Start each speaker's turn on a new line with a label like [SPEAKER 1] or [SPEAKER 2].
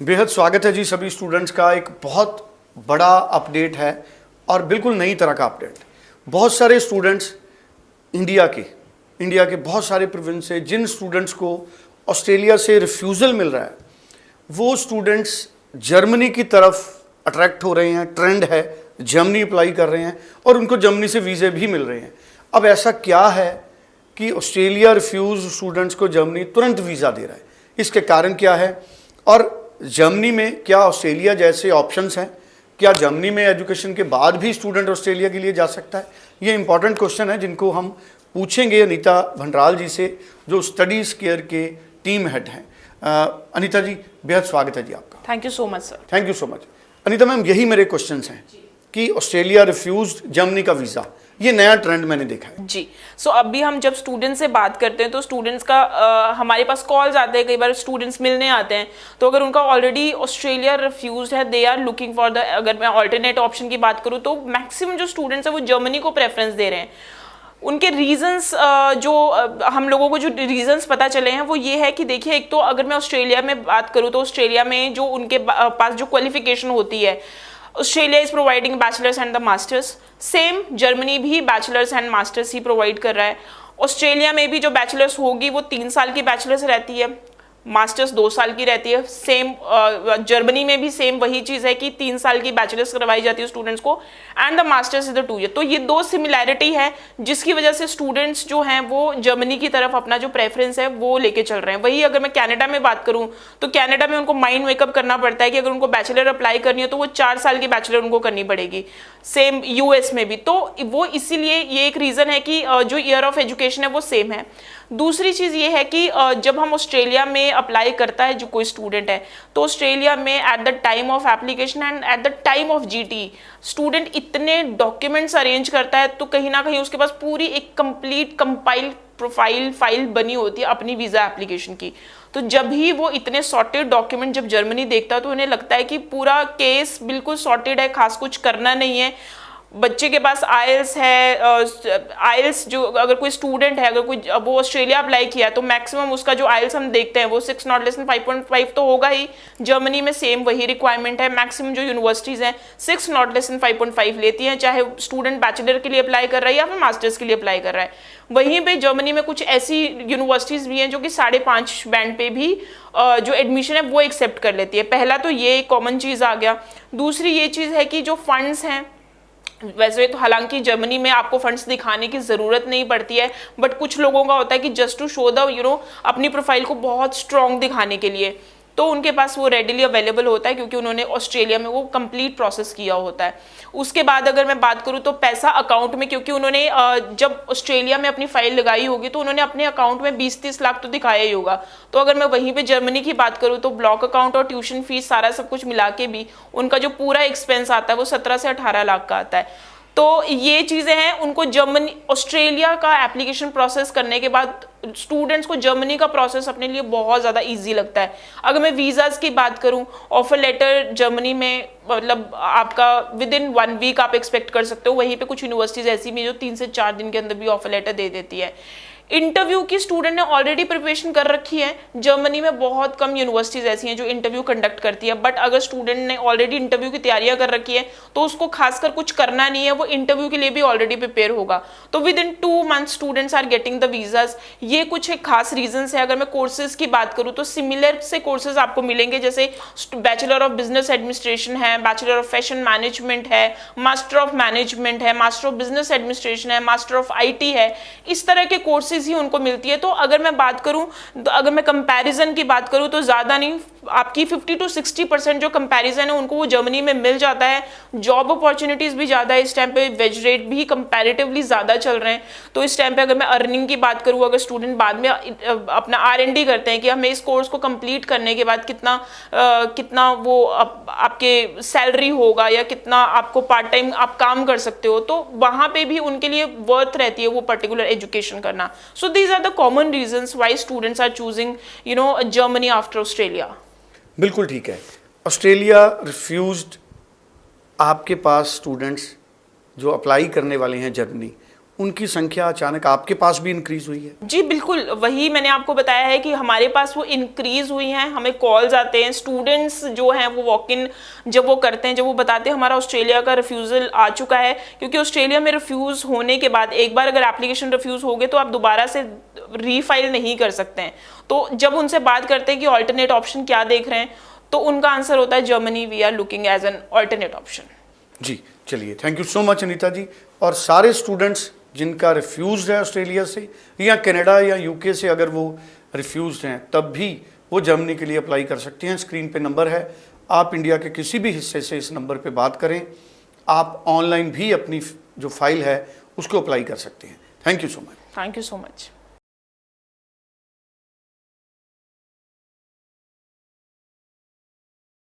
[SPEAKER 1] बेहद स्वागत है जी सभी स्टूडेंट्स का। एक बहुत बड़ा अपडेट है और बिल्कुल नई तरह का अपडेट। बहुत सारे स्टूडेंट्स इंडिया के बहुत सारे प्रोविंस से जिन स्टूडेंट्स को ऑस्ट्रेलिया से रिफ्यूज़ल मिल रहा है, वो स्टूडेंट्स जर्मनी की तरफ अट्रैक्ट हो रहे हैं। ट्रेंड है, जर्मनी अप्लाई कर रहे हैं और उनको जर्मनी से वीज़े भी मिल रहे हैं। अब ऐसा क्या है कि ऑस्ट्रेलिया रिफ्यूज़ स्टूडेंट्स को जर्मनी तुरंत वीज़ा दे रहा है? इसके कारण क्या है और जर्मनी में क्या ऑस्ट्रेलिया जैसे ऑप्शंस हैं? क्या जर्मनी में एजुकेशन के बाद भी स्टूडेंट ऑस्ट्रेलिया के लिए जा सकता है? ये इंपॉर्टेंट क्वेश्चन है जिनको हम पूछेंगे अनीता भंडराल जी से, जो स्टडीज केयर के टीम हेड हैं। अनीता जी, बेहद स्वागत है जी आपका।
[SPEAKER 2] Thank you so much sir.
[SPEAKER 1] Thank you so much. Anita ma'am, यही मेरे क्वेश्चंस हैं कि ऑस्ट्रेलिया रिफ्यूज जर्मनी का वीज़ा, ये नया ट्रेंड मैंने देखा है
[SPEAKER 2] जी। सो अभी हम जब स्टूडेंट्स से बात करते हैं तो स्टूडेंट्स का हमारे पास कॉल्स आते हैं, कई बार स्टूडेंट्स मिलने आते हैं। तो अगर उनका ऑलरेडी ऑस्ट्रेलिया रिफ्यूज है, they are looking for the, अगर मैं ऑल्टरनेट ऑप्शन की बात करूँ तो मैक्सिमम जो स्टूडेंट्स हैं वो जर्मनी को प्रेफरेंस दे रहे हैं। उनके रीजंस हम लोगों को जो रीजंस पता चले हैं वो ये है कि देखिए, एक तो अगर मैं ऑस्ट्रेलिया में बात करूँ तो ऑस्ट्रेलिया में जो उनके पास जो क्वालिफिकेशन होती है, Australia is providing bachelors and the masters. Same Germany भी बैचलर्स एंड मास्टर्स ही प्रोवाइड कर रहा है। ऑस्ट्रेलिया में भी जो बैचलर्स होगी वो 3 साल की बैचलर्स रहती है, मास्टर्स 2 साल की रहती है। सेम जर्मनी में भी सेम वही चीज़ है कि 3 साल की बैचलर्स करवाई जाती है स्टूडेंट्स को, and the masters is the 2 year. तो ये 2 सिमिलैरिटी है जिसकी वजह से स्टूडेंट्स जो हैं वो जर्मनी की तरफ अपना जो प्रेफरेंस है वो लेके चल रहे हैं। वही अगर मैं कनाडा में बात करूं तो कनाडा में उनको माइंड मेकअप करना पड़ता है कि अगर उनको बैचलर अप्लाई करनी है तो वो 4 साल की बैचलर उनको करनी पड़ेगी। सेम यूएस में भी, तो वो इसीलिए ये एक रीज़न है कि जो ईयर ऑफ एजुकेशन है वो सेम है। दूसरी चीज़ ये है कि जब हम ऑस्ट्रेलिया में अप्लाई करता है जो कोई स्टूडेंट है, तो ऑस्ट्रेलिया में at the time of application and at the time of GT student इतने डॉक्यूमेंट्स अरेंज करता है, तो कहीं ना कहीं उसके पास पूरी एक कंप्लीट कंपाइल प्रोफाइल फाइल बनी होती है अपनी वीज़ा एप्लीकेशन की। तो जब ही वो इतने सॉर्टेड डॉक्यूमेंट जब जर्मनी देखता है तो उन्हें लगता है कि पूरा केस बिल्कुल सॉर्टेड है, खास कुछ करना नहीं है। बच्चे के पास आइल्स है, आइल्स जो अगर कोई स्टूडेंट है, अगर कोई वो ऑस्ट्रेलिया अप्लाई किया तो मैक्सिमम उसका जो आइल्स हम देखते हैं वो 6 नॉट लेस देन 5.5 तो होगा ही। जर्मनी में सेम वही रिक्वायरमेंट है। मैक्सिमम जो यूनिवर्सिटीज़ हैं 6 नॉट लेस देन 5.5 लेती हैं, चाहे स्टूडेंट बैचलर के लिए अप्लाई कर रहा है या फिर मास्टर्स के लिए अप्लाई कर रहा है। वहीं पे जर्मनी में कुछ ऐसी यूनिवर्सिटीज़ भी हैं जो कि 5.5 बैंड पे भी जो एडमिशन है वो एक्सेप्ट कर लेती है। पहला तो ये एक कॉमन चीज़ आ गया। दूसरी ये चीज़ है कि जो फंड्स हैं, वैसे तो हालांकि जर्मनी में आपको फंड्स दिखाने की ज़रूरत नहीं पड़ती है, बट कुछ लोगों का होता है कि जस्ट टू शो द अपनी प्रोफाइल को बहुत स्ट्रॉन्ग दिखाने के लिए, तो उनके पास वो रेडिली अवेलेबल होता है क्योंकि उन्होंने ऑस्ट्रेलिया में वो कंप्लीट प्रोसेस किया होता है। उसके बाद अगर मैं बात करूँ तो पैसा अकाउंट में, क्योंकि उन्होंने जब ऑस्ट्रेलिया में अपनी फाइल लगाई होगी तो उन्होंने अपने अकाउंट में 20-30 लाख तो दिखाया ही होगा। तो अगर मैं वहीं पे जर्मनी की बात करूँ तो ब्लॉक अकाउंट और ट्यूशन फीस सारा सब कुछ मिला के भी उनका जो पूरा एक्सपेंस आता है वो 17 से 18 लाख का आता है। तो ये चीज़ें हैं, उनको जर्मनी ऑस्ट्रेलिया का एप्लीकेशन प्रोसेस करने के बाद स्टूडेंट्स को जर्मनी का प्रोसेस अपने लिए बहुत ज़्यादा इजी लगता है। अगर मैं वीज़ाज़ की बात करूं, ऑफर लेटर जर्मनी में मतलब आपका विद इन 1 वीक आप एक्सपेक्ट कर सकते हो। वहीं पे कुछ यूनिवर्सिटीज़ ऐसी भी जो 3 से 4 दिन के अंदर भी ऑफर लेटर दे देती है। इंटरव्यू की स्टूडेंट ने ऑलरेडी प्रिपरेशन कर रखी है। जर्मनी में बहुत कम यूनिवर्सिटीज़ ऐसी हैं जो इंटरव्यू कंडक्ट करती है, बट अगर स्टूडेंट ने ऑलरेडी इंटरव्यू की तैयारियां कर रखी है तो उसको खासकर कुछ करना नहीं है, वो इंटरव्यू के लिए भी ऑलरेडी प्रिपेयर होगा। तो within 2 month students are getting the visas. ये कुछ एक खास रीजंस है। अगर मैं कोर्सेज की बात करूँ तो सिमिलर से कोर्सेज आपको मिलेंगे, जैसे बैचलर ऑफ बिजनेस एडमिनिस्ट्रेशन है, बैचलर ऑफ फैशन मैनेजमेंट है, मास्टर ऑफ मैनेजमेंट है, मास्टर ऑफ बिजनेस एडमिनिस्ट्रेशन है, मास्टर ऑफ IT है। इस तरह के कोर्सेज ही उनको मिलती है। तो अगर मैं बात करूं, तो अगर मैं कंपैरिजन की बात करूं तो ज़्यादा नहीं, आपकी 50 to 60% जो कंपैरिजन है उनको वो जर्मनी में मिल जाता है। जॉब अपॉर्चुनिटीज़ भी ज़्यादा है इस टाइम पे, वेज रेट भी कंपैरेटिवली ज़्यादा चल रहे हैं। तो इस टाइम पे अगर मैं अर्निंग की बात करूँ, अगर स्टूडेंट बाद में अपना R&D करते हैं कि हमें इस कोर्स को कंप्लीट करने के बाद कितना वो आपके सैलरी होगा या कितना आपको पार्ट टाइम आप काम कर सकते हो, तो वहाँ पे भी उनके लिए वर्थ रहती है वो पर्टिकुलर एजुकेशन करना। So these are the common reasons why students are choosing Germany after Australia.
[SPEAKER 1] बिल्कुल ठीक है। ऑस्ट्रेलिया रिफ्यूज्ड, आपके पास स्टूडेंट्स जो अप्लाई करने वाले हैं जर्मनी, उनकी संख्या अचानक आपके पास भी इंक्रीज हुई है?
[SPEAKER 2] जी बिल्कुल, वही मैंने आपको बताया है कि हमारे पास वो इंक्रीज हुई हैं, हमें कॉल्स आते हैं, स्टूडेंट्स जो हैं वो वॉक इन जब वो करते हैं, जब वो बताते हैं हमारा ऑस्ट्रेलिया का रिफ्यूज़ल आ चुका है, क्योंकि ऑस्ट्रेलिया में रिफ्यूज़ होने के बाद एक बार अगर एप्लीकेशन रिफ्यूज़ हो गए तो आप दोबारा से रीफाइल नहीं कर सकते हैं। तो जब उनसे बात करते हैं कि ऑल्टरनेट ऑप्शन क्या देख रहे हैं, तो उनका आंसर होता है Germany, we are looking as an alternate option.
[SPEAKER 1] जी चलिए, thank you so much Anita ji. और सारे स्टूडेंट्स जिनका रिफ्यूज़ है ऑस्ट्रेलिया से या कनाडा या यूके से, अगर वो रिफ्यूज़ हैं तब भी वो जर्मनी के लिए अप्लाई कर सकते हैं। स्क्रीन पे नंबर है, आप इंडिया के किसी भी हिस्से से इस नंबर पे बात करें, आप ऑनलाइन भी अपनी जो फाइल है उसको अप्लाई कर सकते हैं। Thank you so much.
[SPEAKER 2] Thank you so much.